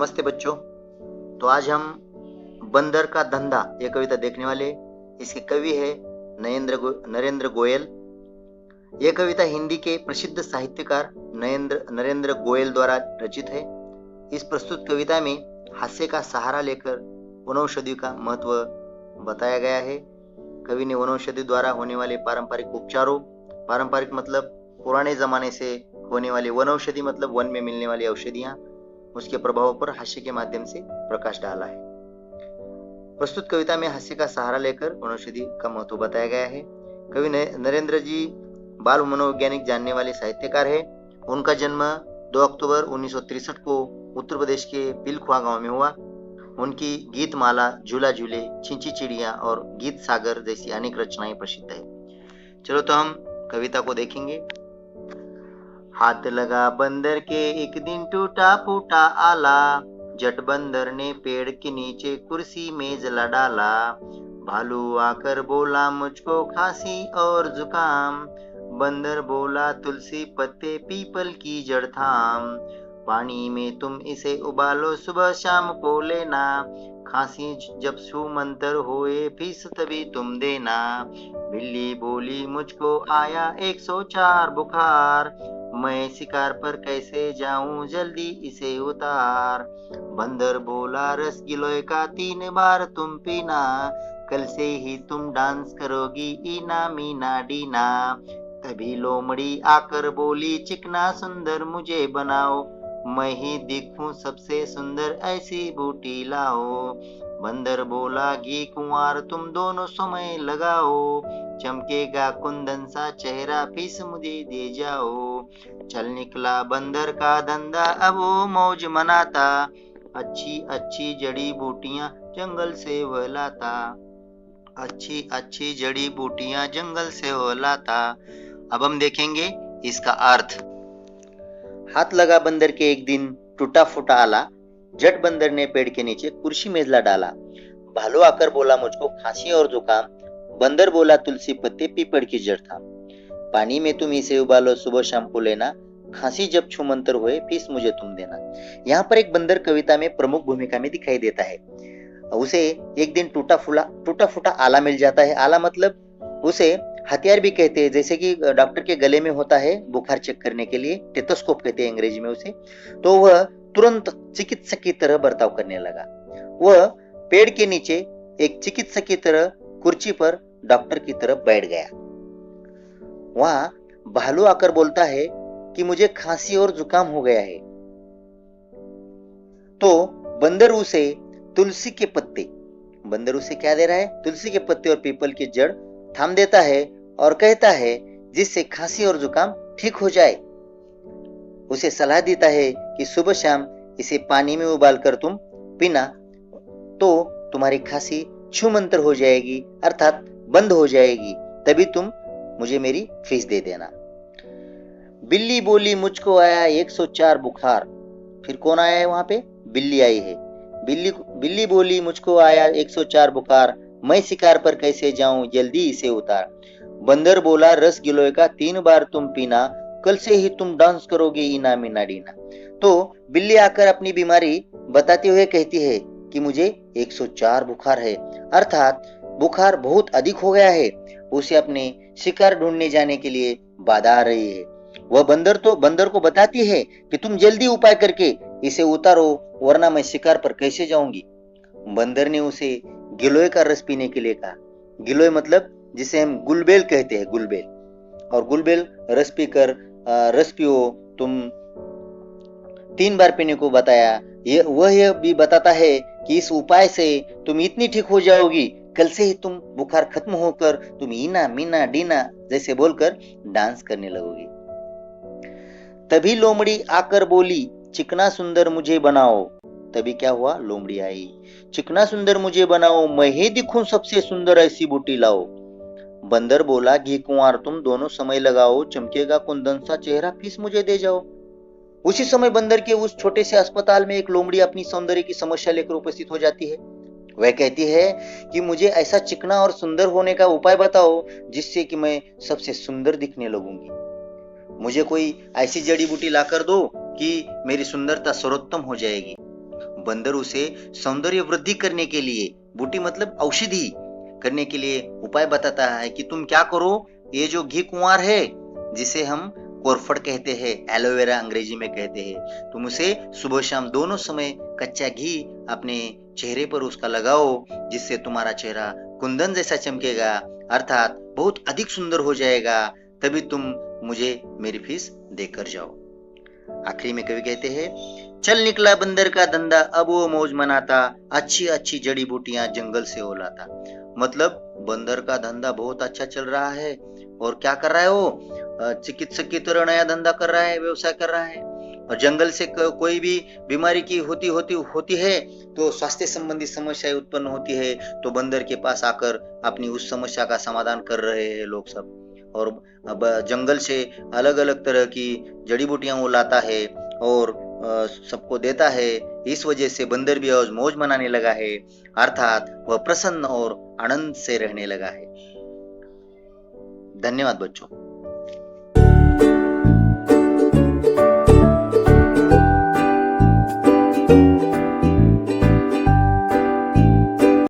नमस्ते बच्चों। तो आज हम बंदर का धंधा ये कविता देखने वाले। इसके कवि है नरेंद्र गोयल। यह कविता हिंदी के प्रसिद्ध साहित्यकार नरेंद्र गोयल द्वारा रचित है। इस प्रस्तुत कविता में हास्य का सहारा लेकर वनौषधि का महत्व बताया गया है। कवि ने वनौषधि द्वारा होने वाले पारंपरिक उपचारों, पारंपरिक मतलब पुराने जमाने से होने वाले, वनौषधि मतलब वन में मिलने वाली औषधियां, उसके प्रभाव पर हास्य के माध्यम से प्रकाश डाला है। प्रस्तुत कविता में हास्य का सहारा लेकर वनौषधि का महत्व बताया गया है। कवि नरेंद्र जी बाल मनोवैज्ञानिक जानने वाले साहित्यकार है। उनका जन्म 2 अक्टूबर 1963 को उत्तर प्रदेश के पिलखुआ गांव में हुआ। उनकी गीत माला, झूला झूले, छिंची चिड़िया और गीत सागर जैसी अनेक रचनाएं प्रसिद्ध है। चलो तो हम कविता को देखेंगे। हाथ लगा बंदर के एक दिन टूटा फूटा आला, जट बंदर ने पेड़ के नीचे कुर्सी मेज ला डाला। भालू आकर बोला मुझको खांसी और जुकाम, बंदर बोला तुलसी पत्ते पीपल की जड़ थाम। पानी में तुम इसे उबालो सुबह शाम को लेना, खांसी जब छू मंतर होए फीस तभी तुम देना। बिल्ली बोली मुझको आया 104 बुखार, मैं शिकार पर कैसे जाऊं जल्दी इसे उतार। बंदर बोला रस गिलोय का 3 बार तुम पीना, कल से ही तुम डांस करोगी इना मीना डीना। तभी लोमड़ी आकर बोली चिकना सुंदर मुझे बनाओ, मैं ही दिखूं सबसे सुंदर ऐसी बूटी लाओ। बंदर बोला घी कुंवार तुम दोनों समय लगाओ, चमकेगा कुंदन सा चेहरा फीस मुझे दे जाओ। चल निकला बंदर का धंधा अब वो मौज मनाता, अच्छी अच्छी जड़ी बूटियां जंगल से वह लाता, अच्छी अच्छी जड़ी बूटियां जंगल से वह लाता। अब हम देखेंगे इसका अर्थ। हाथ लगा बंदर के एक दिन टूटा फूटा आला, जट बंदर ने पेड़ के नीचे कुर्सी मेजला डाला। भालू आकर बोला मुझको खांसी और जुकाम, बंदर बोला तुलसी पत्ते पीपल की जड़ था। पानी में तुम इसे उबालो सुबह शाम को लेना, खांसी जब छूमंतर होए फीस मुझे तुम देना। यहाँ पर एक बंदर कविता में प्रमुख भूमिका में दिखाई देता है। उसे एक दिन टूटा फूटा आला मिल जाता है। आला मतलब उसे हथियार भी कहते हैं, जैसे कि डॉक्टर के गले में होता है बुखार चेक करने के लिए, टेथोस्कोप कहते हैं अंग्रेजी में उसे। तो वह तुरंत चिकित्सक की तरह बर्ताव करने लगा। वह पेड़ के नीचे एक चिकित्सक की तरह कुर्सी पर डॉक्टर की तरफ बैठ गया। वहां भालू आकर बोलता है कि मुझे खांसी और जुकाम हो गया है। तो बंदर उसे तुलसी के पत्ते, बंदर उसे क्या दे रहा है? तुलसी के पत्ते और पीपल की जड़ थाम देता है और कहता है जिससे खांसी और जुकाम ठीक हो जाए। उसे सलाह देता है कि सुबह शाम इसे पानी में उबालकर तुम पीना, तो तुम्हारी खांसी छूमंतर हो जाएगी, अर्थात बंद हो जाएगी, तभी तुम मुझे मेरी फीस दे देना। बिल्ली बोली मुझको आया 104 बुखार। फिर कौन आया है वहां पे? बिल्ली आई है। बिल्ली बोली मुझको आया 104 बुखार, मैं शिकार पर कैसे जाऊं जल्दी इसे उतार। बंदर बोला रस गिलोय का 3 बार तुम पीना, कल से ही तुम डांस करोगे इना मीना डीना। तो बिल्ली आकर अपनी बीमारी बताते हुए कहती है कि मुझे 104 बुखार है, अर्थात बुखार बहुत अधिक हो गया है। उसे अपने शिकार ढूंढने जाने के लिए बाधा आ रही है। वह बंदर को बताती है कि तुम जल्दी उपाय करके इसे उतारो, वरना मैं शिकार पर कैसे जाऊंगी। बंदर ने उसे गिलोय का रस पीने के लिए कहा। गिलोय मतलब जिसे हम गुलबेल कहते हैं, गुलबेल। और गुलबेल रस पीकर रस पियो तुम 3 बार पीने को बताया। यह भी बताता है कि इस उपाय से तुम इतनी ठीक हो जाओगी, कल से ही तुम बुखार खत्म होकर तुम इना मीना डीना जैसे बोलकर डांस करने लगोगी। तभी लोमड़ी आकर बोली चिकना सुंदर मुझे बनाओ। तभी क्या हुआ? लोमड़ी आई। चिकना सुंदर मुझे बनाओ, मैं ही दिखूं सबसे सुंदर ऐसी बूटी लाओ। बंदर बोला घी कुंवार तुम दोनों समय लगाओ, चमकेगा कुंदन सा चेहरा फीस मुझे दे जाओ। उसी समय बंदर के उस छोटे से अस्पताल में एक लोमड़ी अपनी सौंदर्य की समस्या लेकर उपस्थित हो जाती है। वह कहती है कि मुझे ऐसा चिकना और सुंदर होने का उपाय बताओ जिससे कि मैं सबसे सुंदर दिखने लगूंगी। मुझे कोई ऐसी जड़ी बूटी लाकर दो कि मेरी सुंदरता सर्वोत्तम हो जाएगी। बंदर उसे सौंदर्य वृद्धि करने के लिए, बूटी मतलब औषधि करने के लिए उपाय बताता है कि तुम क्या करो, ये जो घी कुंवार है जिसे हम कोरफड कहते हैं, एलोवेरा अंग्रेजी में कहते हैं, तुम उसे सुबह शाम दोनों समय कच्चा घी अपने चेहरे पर उसका लगाओ, जिससे तुम्हारा चेहरा कुंदन जैसा चमकेगा, अर्थात बहुत अधिक सुंदर हो जाएगा, तभी तुम मुझे मेरी फीस देकर जाओ। आखिरी में कवि कहते हैं, चल निकला बंदर का धंधा, अब वो मौज मनाता, अच्छी अच्छी जड़ी बूटियां जंगल से वो लाता। मतलब बंदर का धंधा बहुत अच्छा चल रहा है, और क्या कर रहा है वो, चिकित्सक की तरह नया धंधा कर रहा है, व्यवसाय कर रहा है। और जंगल से कोई भी बीमारी की होती है तो स्वास्थ्य संबंधी समस्याएं उत्पन्न होती है, तो बंदर के पास आकर अपनी उस समस्या का समाधान कर रहे हैं लोग सब। और अब जंगल से अलग अलग तरह की जड़ी बूटियां वो लाता है और सबको देता है। इस वजह से बंदर भी आज मौज मनाने लगा है, अर्थात वह प्रसन्न और आनंद से रहने लगा है। धन्यवाद बच्चों।